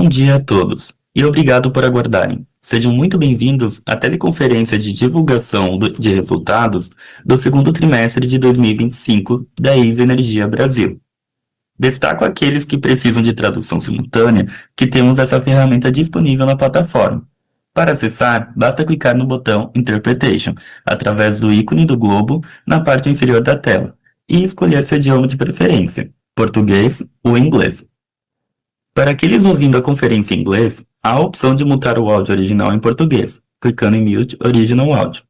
Bom dia a todos e obrigado por aguardarem. Sejam muito bem-vindos à teleconferência de divulgação de resultados do segundo trimestre de 2025 da ISA Energia Brasil. Destaco aqueles que precisam de tradução simultânea que temos essa ferramenta disponível na plataforma. Para acessar, basta clicar no botão Interpretation, através do ícone do globo na parte inferior da tela, e escolher seu idioma de preferência, português ou inglês. Para aqueles ouvindo a conferência em inglês, há a opção de mutar o áudio original em português, clicando em Mute Original Audio.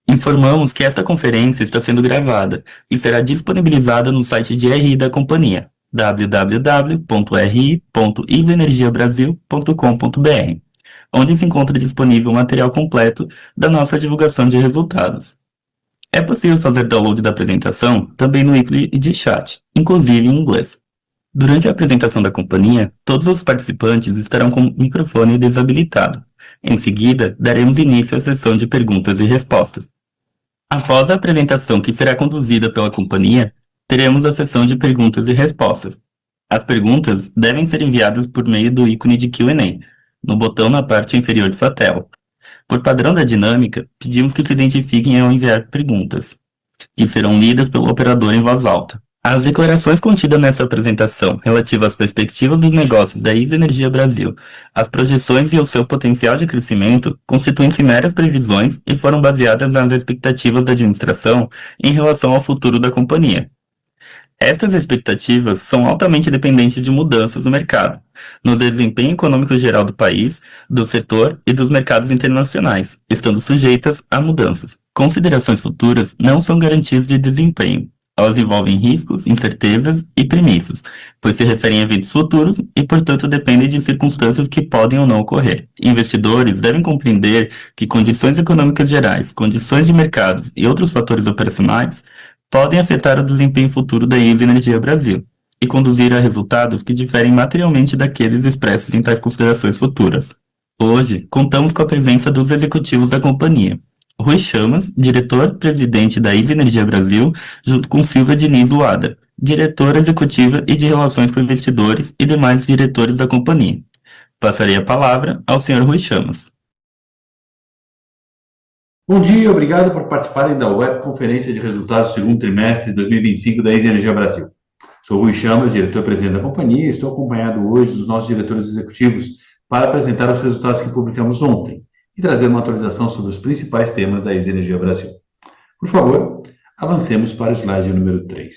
Informamos que esta conferência está sendo gravada e será disponibilizada no site de RI da companhia, www.ri.isaenergiabrasil.com.br, onde se encontra disponível o material completo da nossa divulgação de resultados. É possível fazer download da apresentação também no ícone de chat, inclusive em inglês. Durante a apresentação da companhia, todos os participantes estarão com o microfone desabilitado. Em seguida, daremos início à sessão de perguntas e respostas. Após a apresentação, que será conduzida pela companhia, teremos a sessão de perguntas e respostas. As perguntas devem ser enviadas por meio do ícone de Q&A, no botão na parte inferior de sua tela. Por padrão da dinâmica, pedimos que se identifiquem ao enviar perguntas, que serão lidas pelo operador em voz alta. As declarações contidas nessa apresentação, relativas às perspectivas dos negócios da ISA Energia Brasil, as projeções e o seu potencial de crescimento, constituem-se meras previsões e foram baseadas nas expectativas da administração em relação ao futuro da companhia. Estas expectativas são altamente dependentes de mudanças no mercado, no desempenho econômico geral do país, do setor e dos mercados internacionais, estando sujeitas a mudanças. Considerações futuras não são garantias de desempenho. Elas envolvem riscos, incertezas e premissas, pois se referem a eventos futuros e, portanto, dependem de circunstâncias que podem ou não ocorrer. Investidores devem compreender que condições econômicas gerais, condições de mercados e outros fatores operacionais podem afetar o desempenho futuro da ISA Energia Brasil e conduzir a resultados que diferem materialmente daqueles expressos em tais considerações futuras. Hoje, contamos com a presença dos executivos da companhia. Rui Chamas, diretor-presidente da ISA Energia Brasil, junto com Silvia Diniz Uada, diretora executiva e de relações com investidores e demais diretores da companhia. Passarei a palavra ao Sr. Rui Chamas. Bom dia e obrigado por participarem da webconferência de resultados do segundo trimestre de 2025 da ISA Energia Brasil. Sou Rui Chamas, diretor-presidente da companhia, e estou acompanhado hoje dos nossos diretores executivos para apresentar os resultados que publicamos ontem e trazer uma atualização sobre os principais temas da ISA Energia Brasil. Por favor, avancemos para o slide número 3.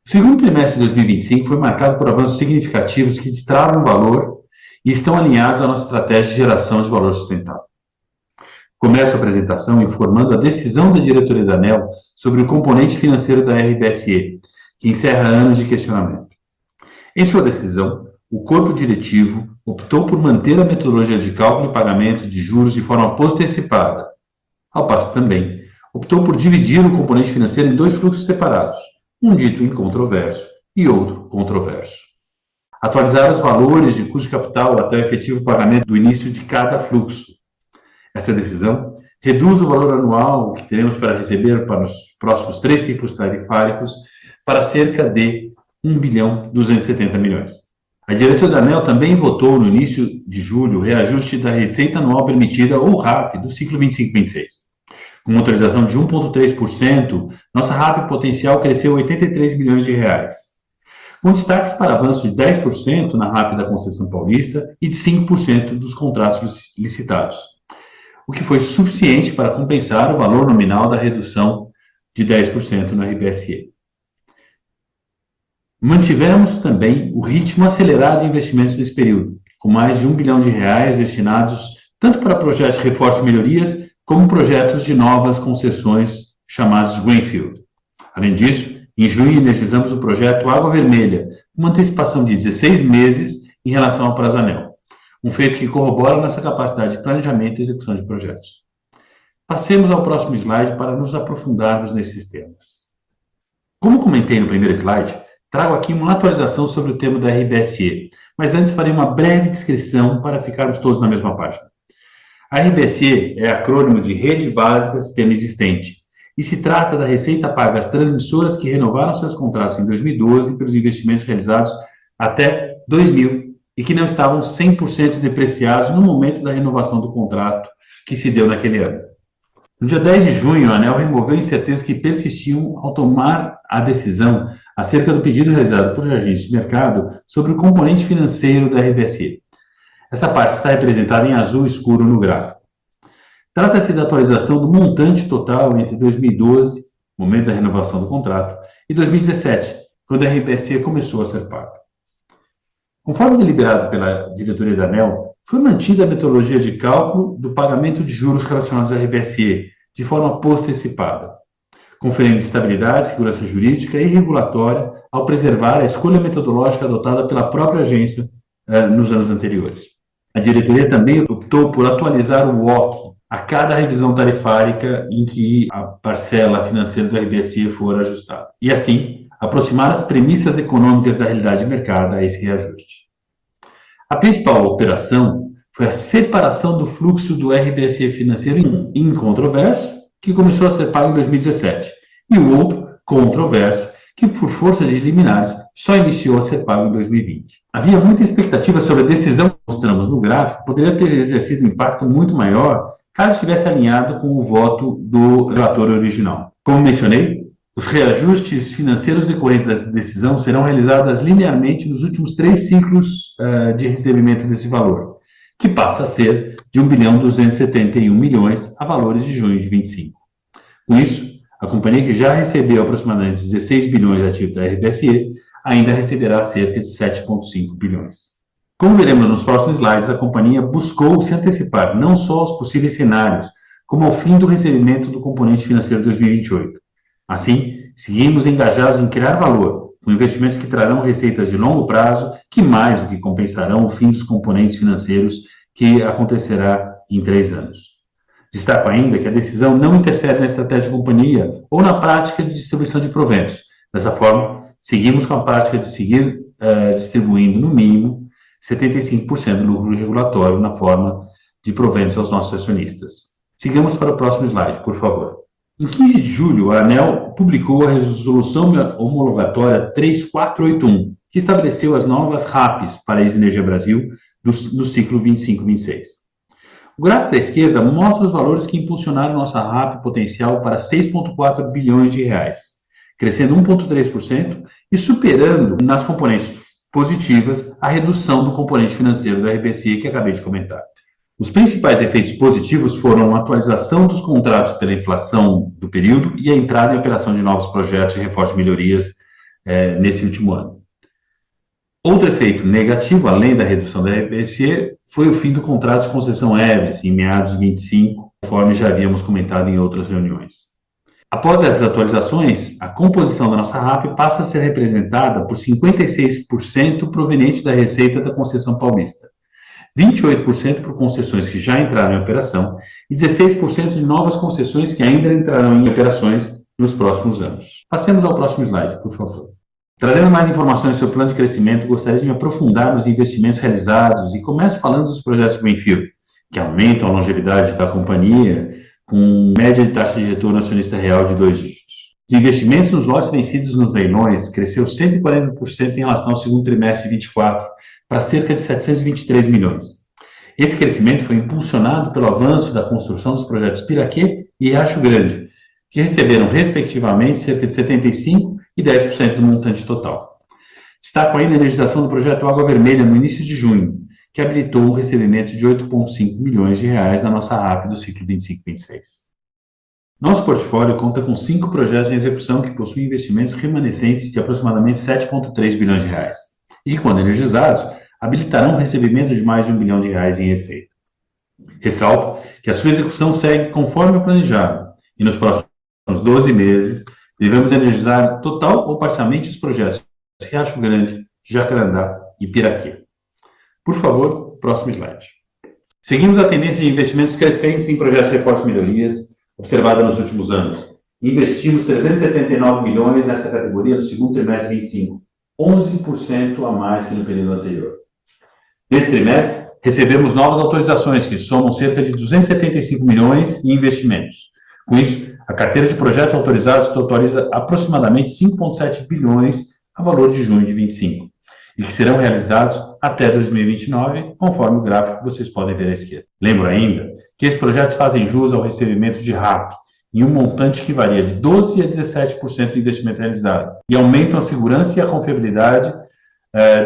O segundo trimestre de 2025 foi marcado por avanços significativos que destravam valor e estão alinhados à nossa estratégia de geração de valor sustentável. Começo a apresentação informando a decisão da diretoria da ANEEL sobre o componente financeiro da RBSE, que encerra anos de questionamento. Em sua decisão, o corpo diretivo optou por manter a metodologia de cálculo e pagamento de juros de forma post-antecipada. Ao passo também, optou por dividir o componente financeiro em dois fluxos separados, um dito incontroverso e outro controverso. Atualizar os valores de custo de capital até o efetivo pagamento do início de cada fluxo. Essa decisão reduz o valor anual que teremos para receber para os próximos 3 ciclos tarifários para cerca de 1.270 bilhões. A diretoria da ANEEL também votou no início de julho o reajuste da receita anual permitida, ou RAP, do ciclo 25-26. Com uma autorização de 1,3%, nossa RAP potencial cresceu 83 bilhões de reais, com destaques para avanço de 10% na RAP da Concessão Paulista e de 5% dos contratos licitados, o que foi suficiente para compensar o valor nominal da redução de 10% no RBSE. Mantivemos também o ritmo acelerado de investimentos nesse período, com mais de R$1 bilhão destinados tanto para projetos de reforço e melhorias, como projetos de novas concessões chamados Greenfield. Além disso, em junho energizamos o projeto Água Vermelha, com uma antecipação de 16 meses em relação ao prazo ANEEL, um feito que corrobora nossa capacidade de planejamento e execução de projetos. Passemos ao próximo slide para nos aprofundarmos nesses temas. Como comentei no primeiro slide, trago aqui uma atualização sobre o tema da RBSE, mas antes farei uma breve descrição para ficarmos todos na mesma página. A RBSE é acrônimo de Rede Básica Sistema Existente e se trata da receita paga às transmissoras que renovaram seus contratos em 2012 pelos investimentos realizados até 2000 e que não estavam 100% depreciados no momento da renovação do contrato que se deu naquele ano. No dia 10 de junho, a ANEEL removeu incertezas que persistiam ao tomar a decisão acerca do pedido realizado por agentes de mercado sobre o componente financeiro da RBSE. Essa parte está representada em azul escuro no gráfico. Trata-se da atualização do montante total entre 2012, momento da renovação do contrato, e 2017, quando a RBSE começou a ser paga. Conforme deliberado pela diretoria da ANEEL, foi mantida a metodologia de cálculo do pagamento de juros relacionados à RBSE, de forma post-antecipada, conferindo estabilidade, segurança jurídica e regulatória ao preservar a escolha metodológica adotada pela própria agência nos anos anteriores. A diretoria também optou por atualizar o WACC a cada revisão tarifária em que a parcela financeira do RBSE for ajustada, e assim aproximar as premissas econômicas da realidade de mercado a esse reajuste. A principal operação foi a separação do fluxo do RBSE financeiro incontroverso, que começou a ser pago em 2017, e o outro, controverso, que por força de liminares só iniciou a ser pago em 2020. Havia muita expectativa sobre a decisão que mostramos no gráfico, poderia ter exercido um impacto muito maior caso estivesse alinhado com o voto do relator original. Como mencionei, os reajustes financeiros decorrentes da decisão serão realizados linearmente nos últimos 3 ciclos de recebimento desse valor, que passa a ser de 1.271 bilhões a valores de junho de 25. Com isso, a companhia que já recebeu aproximadamente 16 bilhões de ativos da RBSE ainda receberá cerca de 7,5 bilhões. Como veremos nos próximos slides, a companhia buscou se antecipar não só aos possíveis cenários, como ao fim do recebimento do componente financeiro 2028. Assim, seguimos engajados em criar valor, com investimentos que trarão receitas de longo prazo, que mais do que compensarão o fim dos componentes financeiros que acontecerá em 3 anos. Destaco ainda que a decisão não interfere na estratégia da companhia ou na prática de distribuição de proventos. Dessa forma, seguimos com a prática de seguir distribuindo, no mínimo, 75% do lucro regulatório na forma de proventos aos nossos acionistas. Sigamos para o próximo slide, por favor. Em 15 de julho, a ANEEL publicou a Resolução Homologatória 3481, que estabeleceu as novas RAPs para a Ex-Energia Brasil do ciclo 25-26. O gráfico da esquerda mostra os valores que impulsionaram nossa RAP potencial para 6,4 bilhões de reais, crescendo 1,3% e superando nas componentes positivas a redução do componente financeiro da RBSE que acabei de comentar. Os principais efeitos positivos foram a atualização dos contratos pela inflação do período e a entrada em operação de novos projetos de reforço de melhorias nesse último ano. Outro efeito negativo, além da redução da RBSE, foi o fim do contrato de concessão Everest, em meados de 25, conforme já havíamos comentado em outras reuniões. Após essas atualizações, a composição da nossa RAP passa a ser representada por 56% proveniente da receita da concessão paulista, 28% por concessões que já entraram em operação e 16% de novas concessões que ainda entrarão em operações nos próximos anos. Passemos ao próximo slide, por favor. Trazendo mais informações sobre o plano de crescimento, gostaria de me aprofundar nos investimentos realizados e começo falando dos projetos Greenfield, que aumentam a longevidade da companhia com média de taxa de retorno acionista real de 2 dígitos. Os investimentos nos lotes vencidos nos leilões cresceu 140% em relação ao segundo trimestre de 24, para cerca de 723 milhões. Esse crescimento foi impulsionado pelo avanço da construção dos projetos Piraquê e Riacho Grande, que receberam, respectivamente, cerca de 75% e 10% do montante total. Destaco ainda a energização do projeto Água Vermelha no início de junho, que habilitou o recebimento de 8,5 milhões de reais na nossa RAP do ciclo 25-26. Nosso portfólio conta com 5 projetos em execução que possuem investimentos remanescentes de aproximadamente 7,3 bilhões de reais e, quando energizados, habilitarão o recebimento de mais de 1 bilhão de reais em receita. Ressalto que a sua execução segue conforme o planejado e nos próximos 12 meses devemos energizar total ou parcialmente os projetos Riacho Grande, Jacarandá e Piraquê. Por favor, próximo slide. Seguimos a tendência de investimentos crescentes em projetos de reforço e melhorias observada nos últimos anos. Investimos 379 milhões nessa categoria no segundo trimestre de 25, 11% a mais que no período anterior. Nesse trimestre, recebemos novas autorizações que somam cerca de 275 milhões em investimentos. Com isso, a carteira de projetos autorizados totaliza aproximadamente 5,7 bilhões a valor de junho de 25, e que serão realizados até 2029, conforme o gráfico que vocês podem ver à esquerda. Lembro ainda que esses projetos fazem jus ao recebimento de RAP, em um montante que varia de 12% a 17% do investimento realizado, e aumentam a segurança e a confiabilidade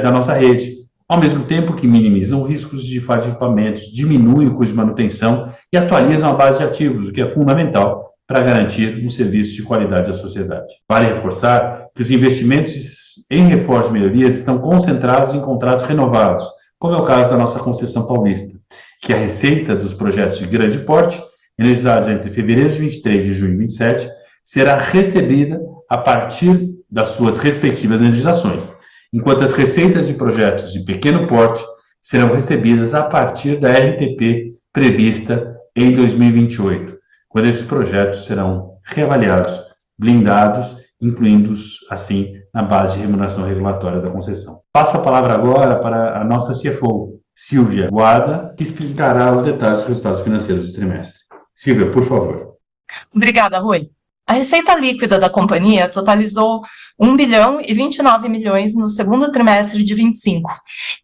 da nossa rede, ao mesmo tempo que minimizam riscos de falha de equipamentos, diminuem o custo de manutenção e atualizam a base de ativos, o que é fundamental para garantir um serviço de qualidade à sociedade. Vale reforçar que os investimentos em reforço e melhorias estão concentrados em contratos renovados, como é o caso da nossa concessão paulista, que a receita dos projetos de grande porte, energizados entre fevereiro de 23 e junho de 27, será recebida a partir das suas respectivas energizações, enquanto as receitas de projetos de pequeno porte serão recebidas a partir da RTP prevista em 2028, quando esses projetos serão reavaliados, blindados, incluindo-os, assim, na base de remuneração regulatória da concessão. Passo a palavra agora para a nossa CFO, Silvia Guada, que explicará os detalhes dos resultados financeiros do trimestre. Silvia, por favor. Obrigada, Rui. A receita líquida da companhia totalizou 1 bilhão e 29 milhões no segundo trimestre de 25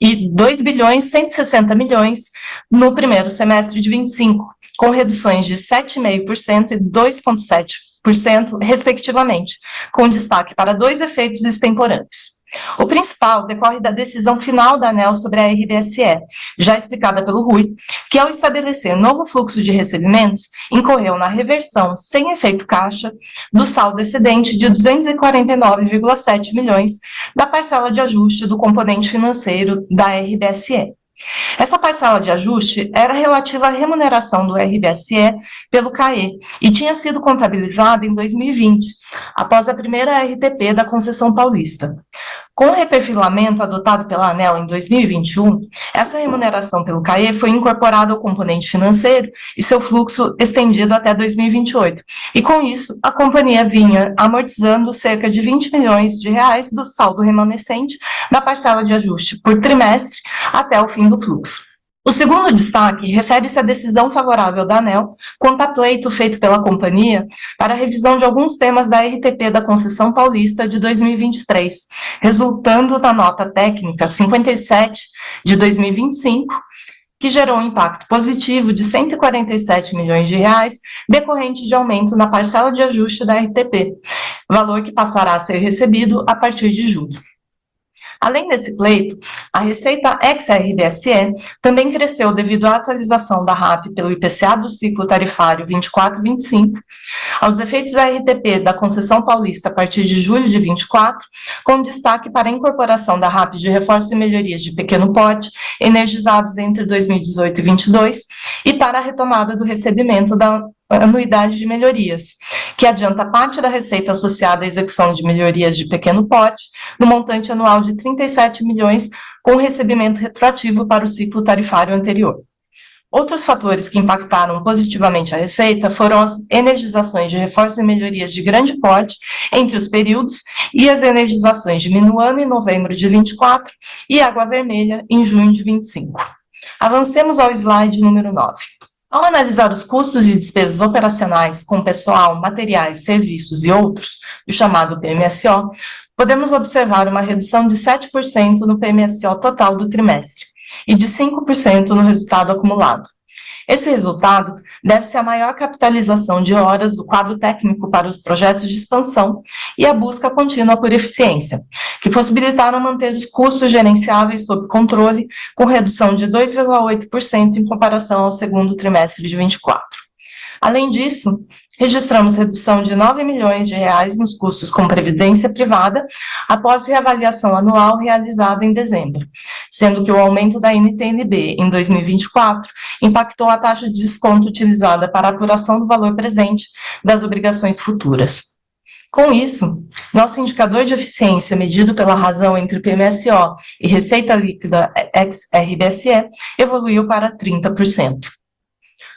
e 2 bilhões e 160 milhões no primeiro semestre de 25, com reduções de 7,5% e 2,7%, respectivamente, com destaque para dois efeitos extemporâneos. O principal decorre da decisão final da ANEEL sobre a RBSE, já explicada pelo Rui, que ao estabelecer novo fluxo de recebimentos, incorreu na reversão sem efeito caixa do saldo excedente de 249,7 milhões da parcela de ajuste do componente financeiro da RBSE. Essa parcela de ajuste era relativa à remuneração do RBSE pelo CAE e tinha sido contabilizada em 2020, após a primeira RTP da concessão paulista. Com o reperfilamento adotado pela ANEEL em 2021, essa remuneração pelo CAE foi incorporada ao componente financeiro e seu fluxo estendido até 2028. E com isso, a companhia vinha amortizando cerca de 20 milhões de reais do saldo remanescente da parcela de ajuste por trimestre até o fim do fluxo. O segundo destaque refere-se à decisão favorável da ANEEL quanto a pleito feito pela companhia para a revisão de alguns temas da RTP da concessão paulista de 2023, resultando na nota técnica 57 de 2025, que gerou um impacto positivo de 147 milhões de reais, decorrente de aumento na parcela de ajuste da RTP, valor que passará a ser recebido a partir de julho. Além desse pleito, a receita ex-RBSE também cresceu devido à atualização da RAP pelo IPCA do ciclo tarifário 24-25, aos efeitos da RTP da concessão paulista a partir de julho de 24, com destaque para a incorporação da RAP de reforços e melhorias de pequeno porte, energizados entre 2018 e 22, e para a retomada do recebimento da anuidade de melhorias, que adianta parte da receita associada à execução de melhorias de pequeno porte, no montante anual de 37 milhões, com recebimento retroativo para o ciclo tarifário anterior. Outros fatores que impactaram positivamente a receita foram as energizações de reforços e melhorias de grande porte entre os períodos e as energizações de Minuano em novembro de 24 e Água Vermelha em junho de 25. Avancemos ao slide número 9. Ao analisar os custos e despesas operacionais com pessoal, materiais, serviços e outros, o chamado PMSO, podemos observar uma redução de 7% no PMSO total do trimestre e de 5% no resultado acumulado. Esse resultado deve-se à maior capitalização de horas do quadro técnico para os projetos de expansão e à busca contínua por eficiência, que possibilitaram manter os custos gerenciáveis sob controle, com redução de 2,8% em comparação ao segundo trimestre de 24. Além disso, registramos redução de 9 milhões de reais nos custos com previdência privada após reavaliação anual realizada em dezembro, sendo que o aumento da NTNB em 2024 impactou a taxa de desconto utilizada para a apuração do valor presente das obrigações futuras. Com isso, nosso indicador de eficiência medido pela razão entre PMSO e receita líquida ex-RBSE evoluiu para 30%.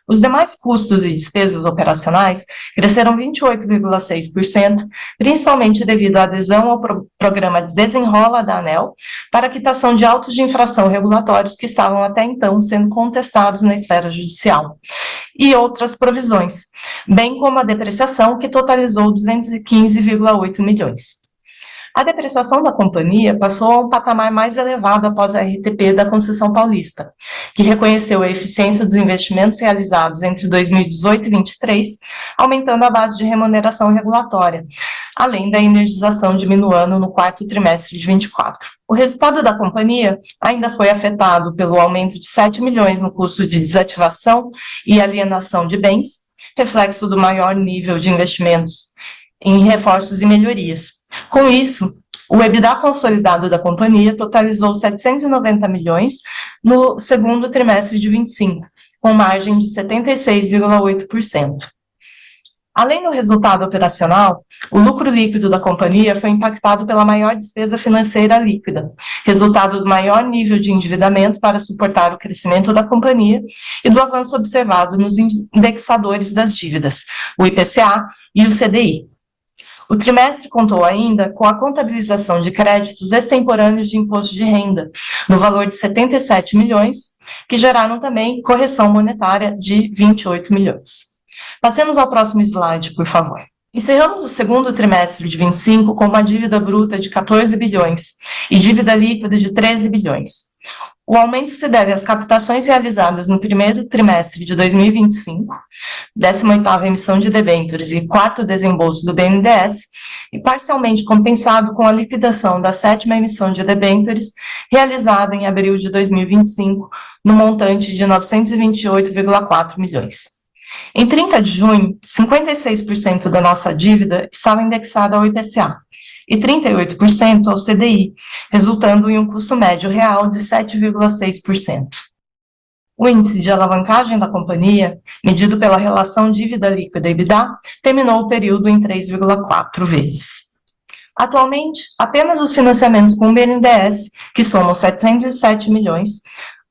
Os demais custos e despesas operacionais cresceram 28,6%, principalmente devido à adesão ao programa Desenrola da ANEEL para a quitação de autos de infração regulatórios que estavam até então sendo contestados na esfera judicial, e outras provisões, bem como a depreciação, que totalizou 215,8 milhões. A depreciação da companhia passou a um patamar mais elevado após a RTP da Concessão Paulista, que reconheceu a eficiência dos investimentos realizados entre 2018 e 2023, aumentando a base de remuneração regulatória, além da energização diminuindo no quarto trimestre de 2024. O resultado da companhia ainda foi afetado pelo aumento de 7 milhões no custo de desativação e alienação de bens, reflexo do maior nível de investimentos em reforços e melhorias. Com isso, o EBITDA consolidado da companhia totalizou 790 milhões no segundo trimestre de 25, com margem de 76,8%. Além do resultado operacional, o lucro líquido da companhia foi impactado pela maior despesa financeira líquida, resultado do maior nível de endividamento para suportar o crescimento da companhia e do avanço observado nos indexadores das dívidas, o IPCA e o CDI. O trimestre contou ainda com a contabilização de créditos extemporâneos de imposto de renda, no valor de 77 milhões, que geraram também correção monetária de 28 milhões. Passemos ao próximo slide, por favor. Encerramos o segundo trimestre de 25 com uma dívida bruta de 14 bilhões e dívida líquida de 13 bilhões. O aumento se deve às captações realizadas no primeiro trimestre de 2025, 18ª emissão de debêntures e quarto desembolso do BNDES, e parcialmente compensado com a liquidação da 7ª emissão de debêntures, realizada em abril de 2025, no montante de 928,4 milhões. Em 30 de junho, 56% da nossa dívida estava indexada ao IPCA e 38% ao CDI, resultando em um custo médio real de 7,6%. O índice de alavancagem da companhia, medido pela relação dívida líquida EBITDA, terminou o período em 3,4 vezes. Atualmente, apenas os financiamentos com o BNDES, que somam 707 milhões,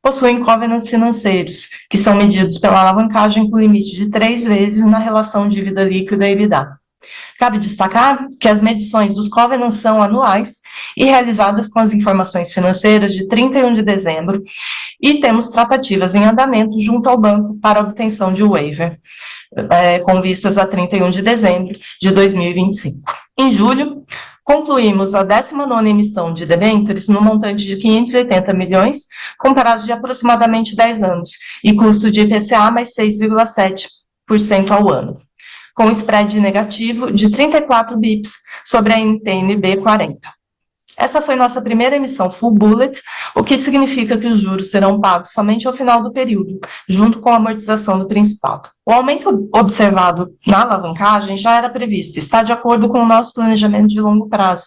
possuem covenants financeiros, que são medidos pela alavancagem com limite de 3 vezes na relação dívida líquida EBITDA. Cabe destacar que as medições dos covenants são anuais e realizadas com as informações financeiras de 31 de dezembro e temos tratativas em andamento junto ao banco para obtenção de waiver, com vistas a 31 de dezembro de 2025. Em julho, concluímos a 19ª emissão de debêntures no montante de 580 milhões, com prazo de aproximadamente 10 anos e custo de IPCA mais 6,7% ao ano, com spread negativo de 34 bips sobre a NTN-B 40. Essa foi nossa primeira emissão full bullet, o que significa que os juros serão pagos somente ao final do período, junto com a amortização do principal. O aumento observado na alavancagem já era previsto, está de acordo com o nosso planejamento de longo prazo,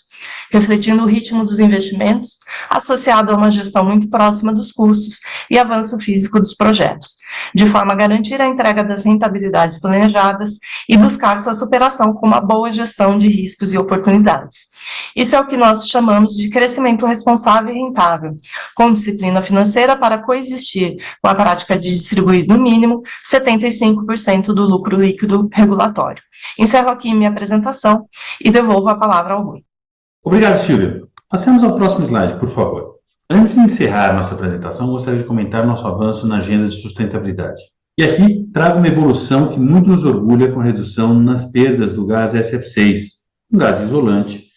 refletindo o ritmo dos investimentos, associado a uma gestão muito próxima dos custos e avanço físico dos projetos, de forma a garantir a entrega das rentabilidades planejadas e buscar sua superação com uma boa gestão de riscos e oportunidades. Isso é o que nós chamamos de crescimento responsável e rentável, com disciplina financeira para coexistir com a prática de distribuir, no mínimo, 75% do lucro líquido regulatório. Encerro aqui minha apresentação e devolvo a palavra ao Rui. Obrigado, Silvia. Passemos ao próximo slide, por favor. Antes de encerrar nossa apresentação, gostaria de comentar nosso avanço na agenda de sustentabilidade. E aqui trago uma evolução que muito nos orgulha com a redução nas perdas do gás SF6, um gás isolante,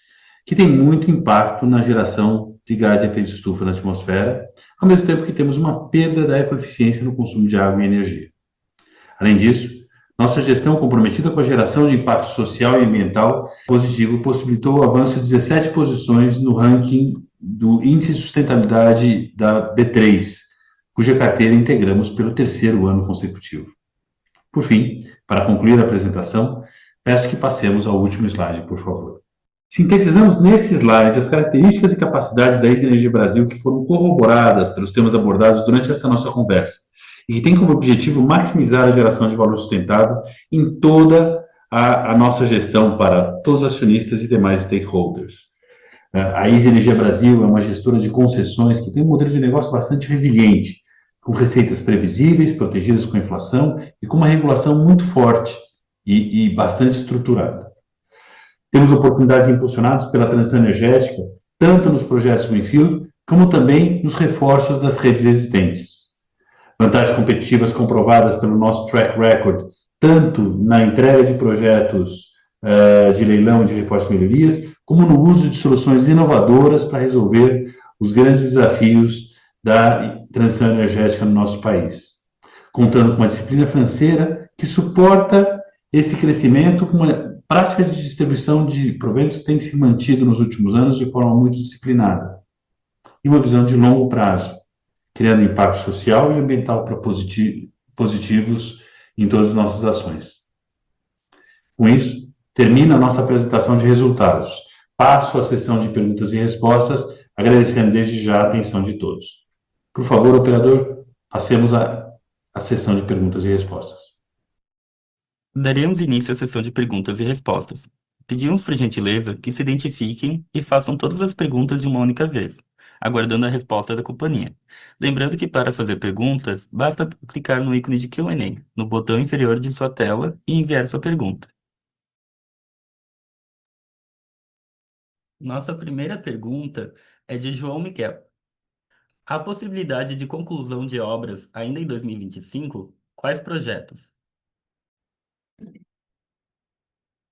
que tem muito impacto na geração de gás de efeito de estufa na atmosfera, ao mesmo tempo que temos uma perda da ecoeficiência no consumo de água e energia. Além disso, nossa gestão comprometida com a geração de impacto social e ambiental positivo possibilitou o avanço de 17 posições no ranking do Índice de Sustentabilidade da B3, cuja carteira integramos pelo 3º ano consecutivo. Por fim, para concluir a apresentação, peço que passemos ao último slide, por favor. Sintetizamos nesse slide as características e capacidades da Easy Energia Brasil que foram corroboradas pelos temas abordados durante essa nossa conversa e que tem como objetivo maximizar a geração de valor sustentável em toda a nossa gestão para todos os acionistas e demais stakeholders. A Easy Energia Brasil é uma gestora de concessões que tem um modelo de negócio bastante resiliente, com receitas previsíveis, protegidas com a inflação e com uma regulação muito forte e bastante estruturada. Temos oportunidades impulsionadas pela transição energética, tanto nos projetos Greenfield, como também nos reforços das redes existentes. Vantagens competitivas comprovadas pelo nosso track record, tanto na entrega de projetos de leilão de reforços e melhorias, como no uso de soluções inovadoras para resolver os grandes desafios da transição energética no nosso país, contando com uma disciplina financeira que suporta esse crescimento, com uma prática de distribuição de proventos que tem se mantido nos últimos anos de forma muito disciplinada, e uma visão de longo prazo, criando impacto social e ambiental para positivos em todas as nossas ações. Com isso, termina a nossa apresentação de resultados. Passo à sessão de perguntas e respostas, agradecendo desde já a atenção de todos. Por favor, operador, passemos à sessão de perguntas e respostas. Daremos início à sessão de perguntas e respostas. Pedimos por gentileza que se identifiquem e façam todas as perguntas de uma única vez, aguardando a resposta da companhia. Lembrando que para fazer perguntas, basta clicar no ícone de Q&A no botão inferior de sua tela e enviar sua pergunta. Nossa primeira pergunta é de João Miguel. Há possibilidade de conclusão de obras ainda em 2025? Quais projetos?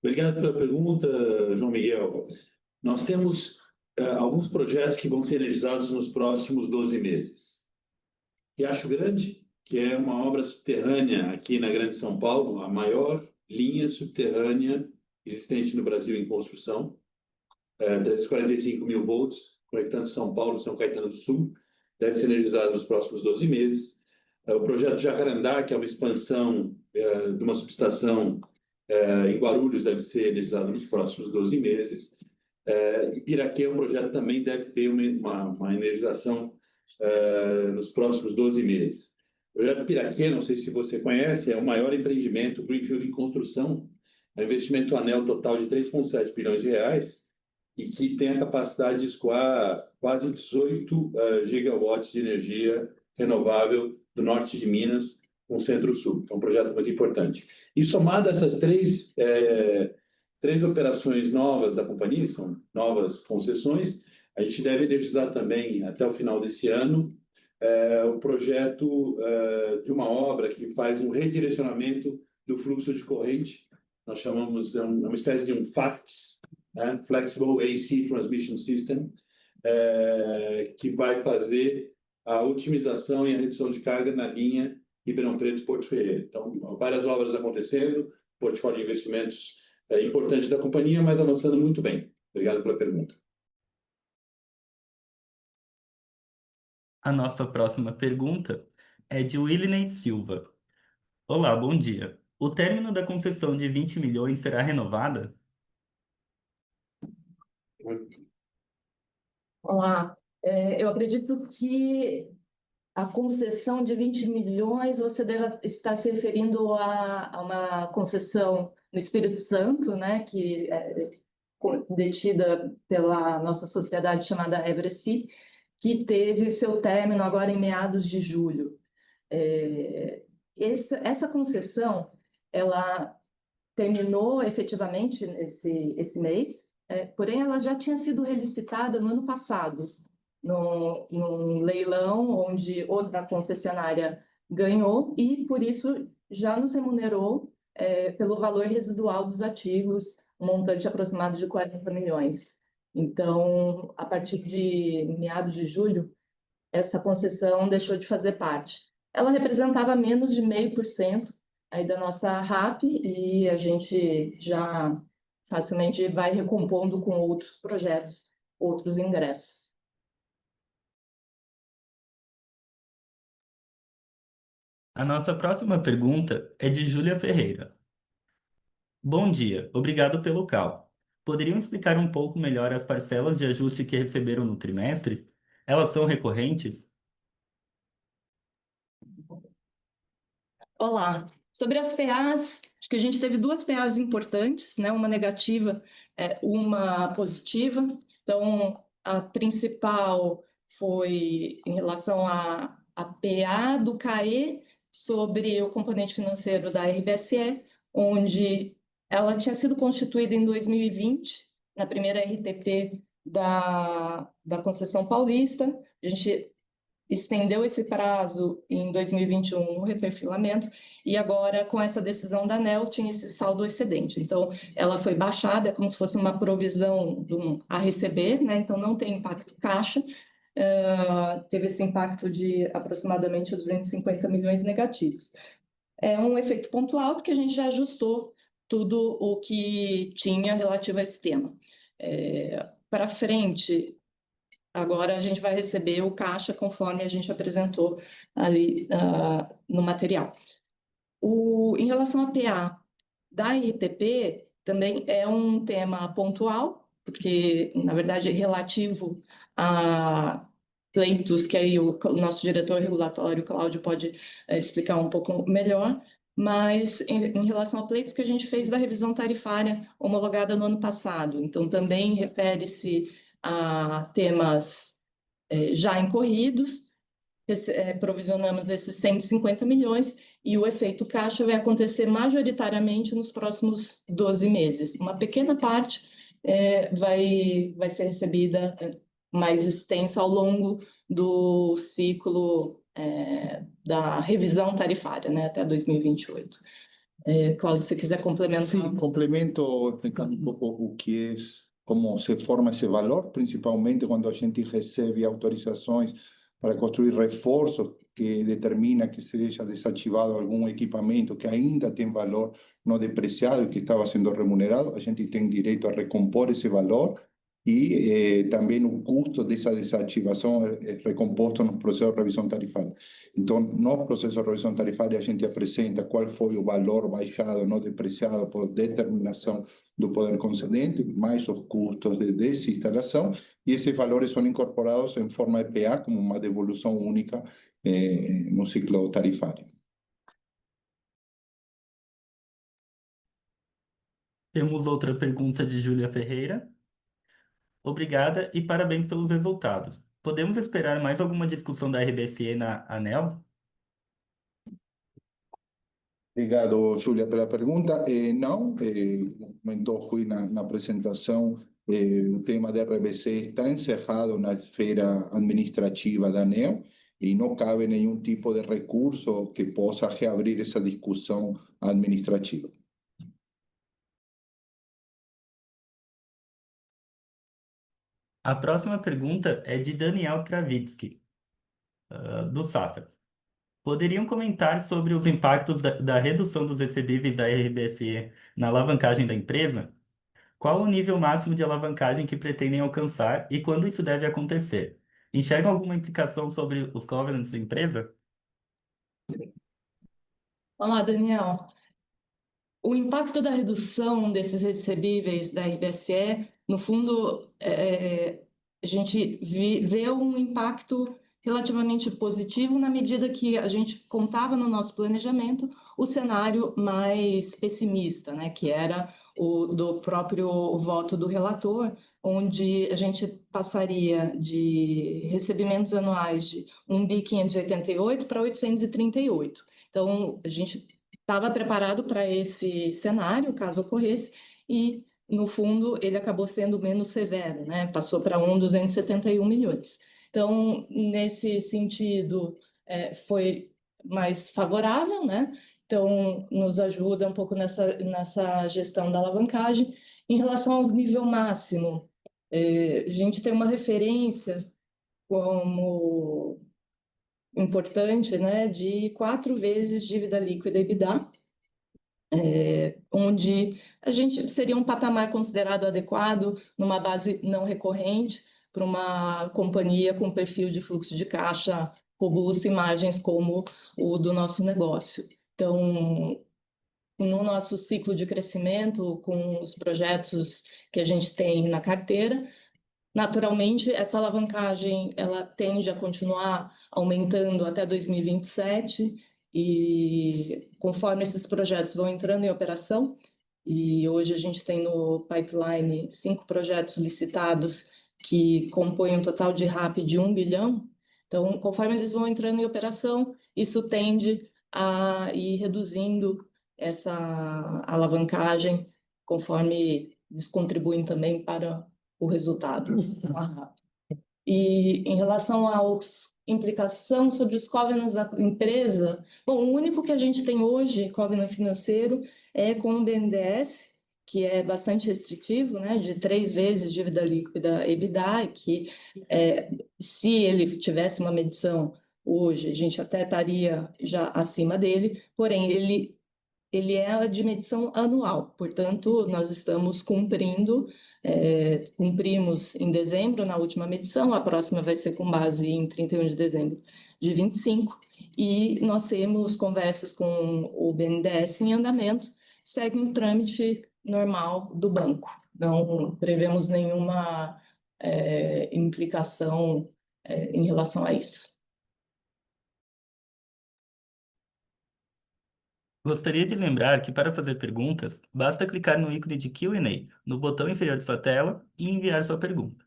Obrigado pela pergunta, João Miguel. Nós temos alguns projetos que vão ser realizados nos próximos 12 meses. Riacho Grande, que é uma obra subterrânea aqui na Grande São Paulo, a maior linha subterrânea existente no Brasil em construção, 345 mil volts, conectando São Paulo e São Caetano do Sul, deve ser realizado nos próximos 12 meses. O projeto Jacarandá, que é uma expansão de uma subestação em Guarulhos, deve ser realizado nos próximos 12 meses. Piraquê é um projeto que também deve ter uma energização nos próximos 12 meses. O projeto Piraquê, não sei se você conhece, é o maior empreendimento greenfield em construção, é um investimento anel total de 3,7 bilhões de reais e que tem a capacidade de escoar quase 18 gigawatts de energia renovável do norte de Minas com o Centro-Sul. É um projeto muito importante. E somado a essas três operações novas da companhia, que são novas concessões, a gente deve energizar também, até o final desse ano, o projeto de uma obra que faz um redirecionamento do fluxo de corrente. Nós chamamos, é uma espécie de um FACTS, Flexible AC Transmission System, que vai fazer a otimização e a redução de carga na linha Ribeirão Preto-Porto Ferreira. Então, várias obras acontecendo, portfólio de investimentos importante da companhia, mas avançando muito bem. Obrigado pela pergunta. A nossa próxima pergunta é de Williney Silva. Olá, bom dia. O término da concessão de 20 milhões será renovada? Olá, eu acredito que a concessão de 20 milhões você deve estar se referindo a uma concessão no Espírito Santo, né, que é detida pela nossa sociedade chamada Eversi, que teve seu término agora em meados de julho. Essa concessão, ela terminou efetivamente esse mês, porém ela já tinha sido relicitada no ano passado, num leilão onde outra concessionária ganhou e, por isso, já nos remunerou pelo valor residual dos ativos, um montante aproximado de 40 milhões. Então, a partir de meados de julho, essa concessão deixou de fazer parte. Ela representava menos de 0,5% aí da nossa RAP e a gente já facilmente vai recompondo com outros projetos, outros ingressos. A nossa próxima pergunta é de Júlia Ferreira. Bom dia, obrigado pelo call. Poderiam explicar um pouco melhor as parcelas de ajuste que receberam no trimestre? Elas são recorrentes? Olá. Sobre as PAs, acho que a gente teve duas PAs importantes, né? Uma negativa, uma positiva. Então, a principal foi em relação à PA do CAE sobre o componente financeiro da RBSE, onde ela tinha sido constituída em 2020, na primeira RTP da concessão paulista. A gente estendeu esse prazo em 2021 no reperfilamento, e agora, com essa decisão da ANEEL, tinha esse saldo excedente. Então, ela foi baixada, é como se fosse uma provisão a receber, né? Então, não tem impacto caixa, teve esse impacto de aproximadamente 250 milhões negativos. É um efeito pontual, porque a gente já ajustou tudo o que tinha relativo a esse tema. Para frente, agora a gente vai receber o caixa conforme a gente apresentou ali no material. Em relação à PA da ITP, também é um tema pontual, porque, na verdade, é relativo a pleitos que aí o nosso diretor regulatório, Cláudio, pode explicar um pouco melhor, mas em relação a pleitos que a gente fez da revisão tarifária homologada no ano passado. Então, também refere-se a temas já incorridos, provisionamos esses 150 milhões e o efeito caixa vai acontecer majoritariamente nos próximos 12 meses. Uma pequena parte vai ser recebida mais extensa ao longo do ciclo da revisão tarifária, né, até 2028. Cláudio, se quiser complementar. Sí, complemento explicando un poco o que cómo se forma ese valor, principalmente cuando a gente recebe autorizações para construir reforços que determina que seja desativado algum equipamento que ainda tem valor não depreciado e que estava sendo remunerado, a gente tem direito a recompor esse valor e também o custo dessa desativação é recomposto no processo de revisão tarifária. Então, no processo de revisão tarifária, a gente apresenta qual foi o valor baixado, não depreciado por determinação do poder concedente, mais os custos de desinstalação, e esses valores são incorporados em forma de PA, como uma devolução única no ciclo tarifário. Temos outra pergunta de Júlia Ferreira. Obrigada e parabéns pelos resultados. Podemos esperar mais alguma discussão da RBSE na ANEEL? Obrigado, Júlia, pela pergunta. Não, comentou Rui na apresentação, o tema da RBC está encerrado na esfera administrativa da ANEEL e não cabe nenhum tipo de recurso que possa reabrir essa discussão administrativa. A próxima pergunta é de Daniel Kravitsky, do Safra. Poderiam comentar sobre os impactos da redução dos recebíveis da RBSE na alavancagem da empresa? Qual o nível máximo de alavancagem que pretendem alcançar e quando isso deve acontecer? Enxergam alguma implicação sobre os covenants da empresa? Olá, Daniel. O impacto da redução desses recebíveis da RBSE, no fundo, a gente vê um impacto relativamente positivo na medida que a gente contava no nosso planejamento o cenário mais pessimista, né, que era o do próprio voto do relator, onde a gente passaria de recebimentos anuais de 1.588 para 838. Então, a gente estava preparado para esse cenário, caso ocorresse, e, no fundo, ele acabou sendo menos severo, né? Passou para 271 milhões. Então, nesse sentido, foi mais favorável, né? Então, nos ajuda um pouco nessa gestão da alavancagem. Em relação ao nível máximo, a gente tem uma referência como importante, né, de 4 vezes dívida líquida EBITDA, onde a gente seria um patamar considerado adequado numa base não recorrente para uma companhia com perfil de fluxo de caixa robusto e margens como o do nosso negócio. Então, no nosso ciclo de crescimento, com os projetos que a gente tem na carteira, naturalmente, essa alavancagem ela tende a continuar aumentando até 2027 e conforme esses projetos vão entrando em operação, e hoje a gente tem no pipeline 5 projetos licitados que compõem um total de RAP de 1 bilhão. Então, conforme eles vão entrando em operação, isso tende a ir reduzindo essa alavancagem, conforme eles contribuem também para o resultado. E em relação aos implicação sobre os covenants da empresa, bom, o único que a gente tem hoje, covenant financeiro, é com o BNDES, que é bastante restritivo, né, de 3 vezes dívida líquida EBITDA, que se ele tivesse uma medição hoje, a gente até estaria já acima dele, porém, ele é de medição anual, portanto, nós estamos cumprindo, cumprimos em dezembro, na última medição, a próxima vai ser com base em 31 de dezembro de 25, e nós temos conversas com o BNDES em andamento, segue um trâmite normal do banco, não prevemos nenhuma implicação em relação a isso. Gostaria de lembrar que para fazer perguntas, basta clicar no ícone de Q&A no botão inferior de sua tela e enviar sua pergunta.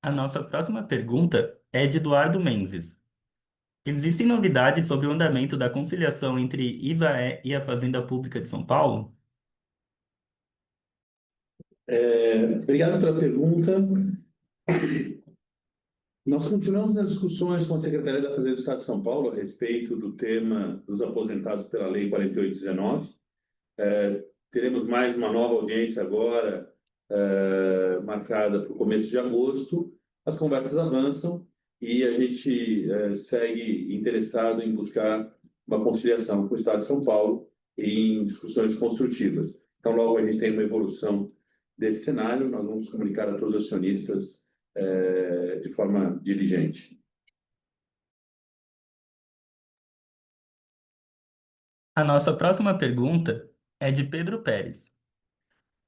A nossa próxima pergunta é de Eduardo Mendes. Existem novidades sobre o andamento da conciliação entre IVAE e a Fazenda Pública de São Paulo? Obrigado pela pergunta. Nós continuamos nas discussões com a Secretaria da Fazenda do Estado de São Paulo a respeito do tema dos aposentados pela Lei 4819. Teremos mais uma nova audiência agora, marcada para o começo de agosto. As conversas avançam e a gente segue interessado em buscar uma conciliação com o Estado de São Paulo em discussões construtivas. Então, logo a gente tem uma evolução desse cenário, nós vamos comunicar a todos os acionistas de forma diligente. A nossa próxima pergunta é de Pedro Pérez.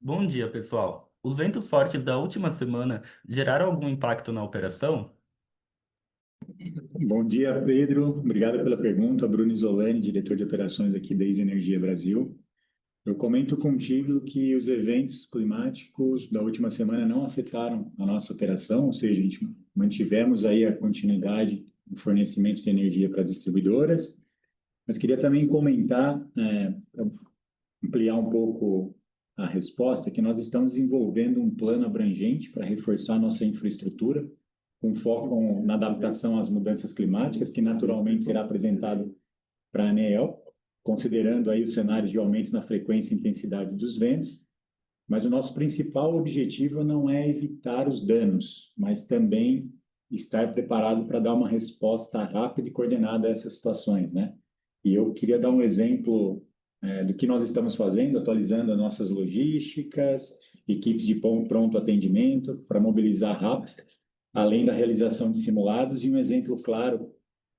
Bom dia, pessoal. Os ventos fortes da última semana geraram algum impacto na operação? Bom dia, Pedro. Obrigado pela pergunta. Bruno Isolani, diretor de operações aqui da Easy Energia Brasil. Eu comento contigo que os eventos climáticos da última semana não afetaram a nossa operação, ou seja, a gente mantivemos aí a continuidade do fornecimento de energia para distribuidoras, mas queria também comentar, para ampliar um pouco a resposta, que nós estamos desenvolvendo um plano abrangente para reforçar nossa infraestrutura, com foco na adaptação às mudanças climáticas, que naturalmente será apresentado para a ANEEL, considerando aí os cenários de aumento na frequência e intensidade dos ventos, mas o nosso principal objetivo não é evitar os danos, mas também estar preparado para dar uma resposta rápida e coordenada a essas situações, né? E eu queria dar um exemplo do que nós estamos fazendo, atualizando as nossas logísticas, equipes de pronto atendimento para mobilizar rápido, além da realização de simulados, e um exemplo claro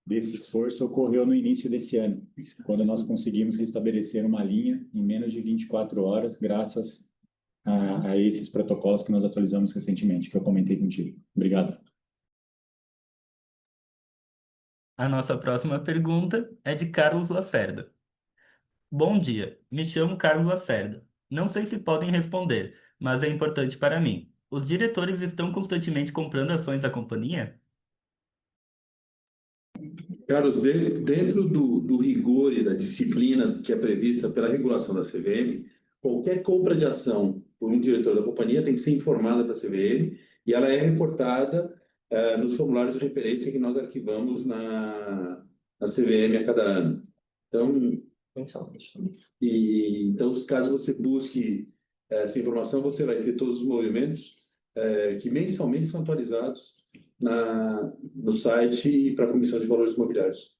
desse esforço ocorreu no início desse ano, quando nós conseguimos restabelecer uma linha em menos de 24 horas, graças a esses protocolos que nós atualizamos recentemente, que eu comentei contigo. Obrigado. A nossa próxima pergunta é de Carlos Lacerda. Bom dia, me chamo Carlos Lacerda. Não sei se podem responder, mas é importante para mim. Os diretores estão constantemente comprando ações da companhia? Carlos, dentro do rigor e da disciplina que é prevista pela regulação da CVM, qualquer compra de ação por um diretor da companhia tem que ser informada para a CVM e ela é reportada nos formulários de referência que nós arquivamos na CVM a cada ano. Então, caso você busque essa informação, você vai ter todos os movimentos que mensalmente são atualizados no site e para a Comissão de Valores Imobiliários.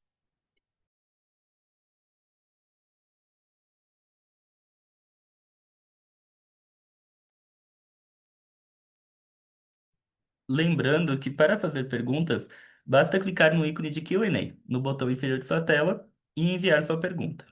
Lembrando que para fazer perguntas, basta clicar no ícone de Q&A no botão inferior de sua tela e enviar sua pergunta.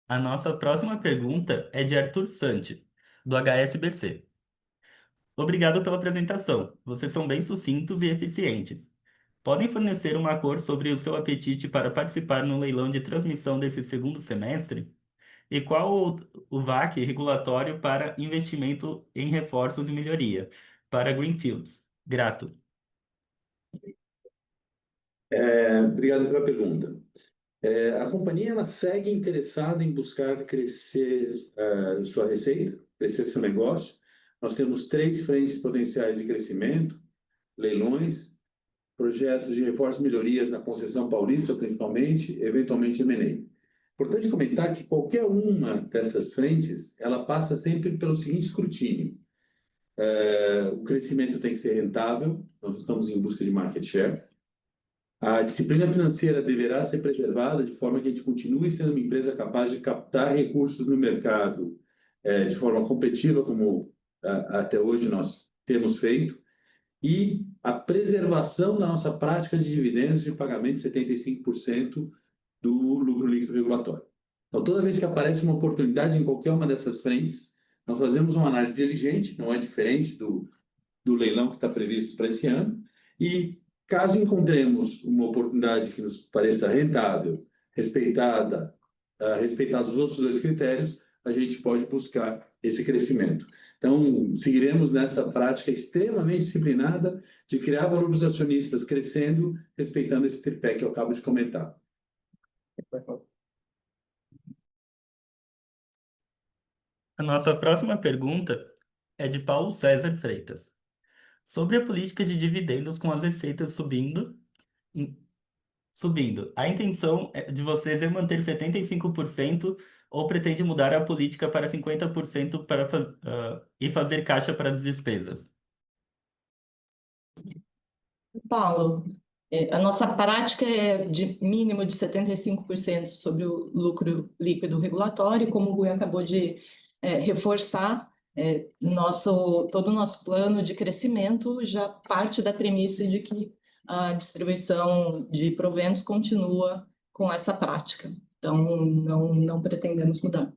A nossa próxima pergunta é de Arthur Santi, do HSBC. Obrigado pela apresentação. Vocês são bem sucintos e eficientes. Podem fornecer uma cor sobre o seu apetite para participar no leilão de transmissão desse segundo semestre? E qual o VAC regulatório para investimento em reforços e melhoria para Greenfields? Grato. Obrigado pela pergunta. A companhia ela segue interessada em buscar crescer sua receita, crescer seu negócio. Nós temos 3 frentes potenciais de crescimento: leilões, projetos de reforço e melhorias na concessão paulista, principalmente, eventualmente M&A. Importante comentar que qualquer uma dessas frentes, ela passa sempre pelo seguinte escrutínio. O crescimento tem que ser rentável, nós estamos em busca de market share. A disciplina financeira deverá ser preservada de forma que a gente continue sendo uma empresa capaz de captar recursos no mercado de forma competitiva, como até hoje nós temos feito, e a preservação da nossa prática de dividendos de pagamento de 75% do lucro líquido regulatório. Então, toda vez que aparece uma oportunidade em qualquer uma dessas frentes, nós fazemos uma análise diligente, não é diferente do leilão que está previsto para esse ano, e caso encontremos uma oportunidade que nos pareça rentável, respeitar os outros 2 critérios, a gente pode buscar esse crescimento. Então, seguiremos nessa prática extremamente disciplinada de criar valor para os acionistas, crescendo, respeitando esse tripé que eu acabo de comentar. A nossa próxima pergunta é de Paulo César Freitas. Sobre a política de dividendos com as receitas subindo, a intenção de vocês é manter 75% ou pretende mudar a política para 50% e fazer caixa para as despesas? Paulo, a nossa prática é de mínimo de 75% sobre o lucro líquido regulatório, como o Rui acabou de reforçar. Todo o nosso plano de crescimento já parte da premissa de que a distribuição de proventos continua com essa prática. Então, não pretendemos mudar.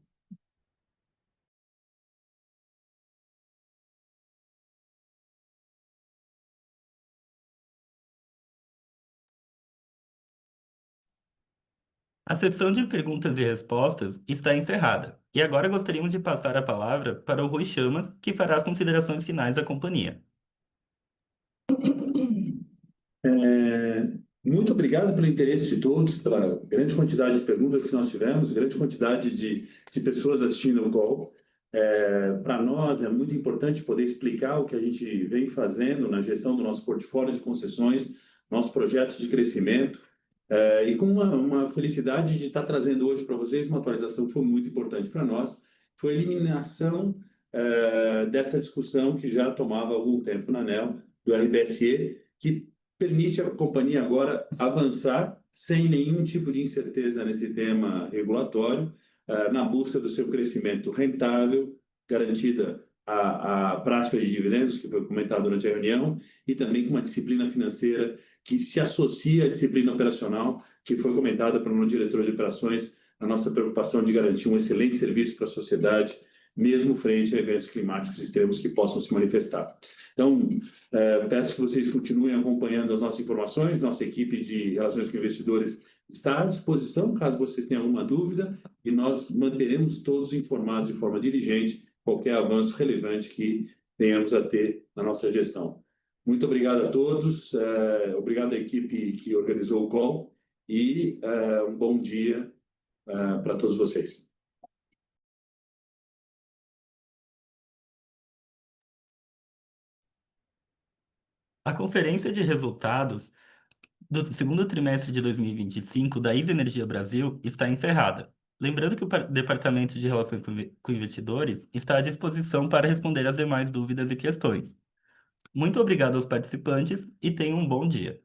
A sessão de perguntas e respostas está encerrada. E agora gostaríamos de passar a palavra para o Rui Chamas, que fará as considerações finais da companhia. Muito obrigado pelo interesse de todos, pela grande quantidade de perguntas que nós tivemos, grande quantidade de pessoas assistindo o call. Para nós é muito importante poder explicar o que a gente vem fazendo na gestão do nosso portfólio de concessões, nossos projetos de crescimento, e com uma felicidade de estar trazendo hoje para vocês uma atualização que foi muito importante para nós, foi a eliminação dessa discussão que já tomava algum tempo na ANEEL, do RBSE, que permite à companhia agora avançar sem nenhum tipo de incerteza nesse tema regulatório, na busca do seu crescimento rentável, garantida a prática de dividendos, que foi comentado durante a reunião, e também com uma disciplina financeira que se associa à disciplina operacional, que foi comentada pelo diretor de operações, a nossa preocupação de garantir um excelente serviço para a sociedade, mesmo frente a eventos climáticos extremos que possam se manifestar. Então, peço que vocês continuem acompanhando as nossas informações, nossa equipe de relações com investidores está à disposição, caso vocês tenham alguma dúvida, e nós manteremos todos informados de forma diligente qualquer avanço relevante que tenhamos a ter na nossa gestão. Muito obrigado a todos, obrigado à equipe que organizou o call, e um bom dia para todos vocês. A conferência de resultados do segundo trimestre de 2025 da ISA Energia Brasil está encerrada. Lembrando que o Departamento de Relações com Investidores está à disposição para responder as demais dúvidas e questões. Muito obrigado aos participantes e tenham um bom dia.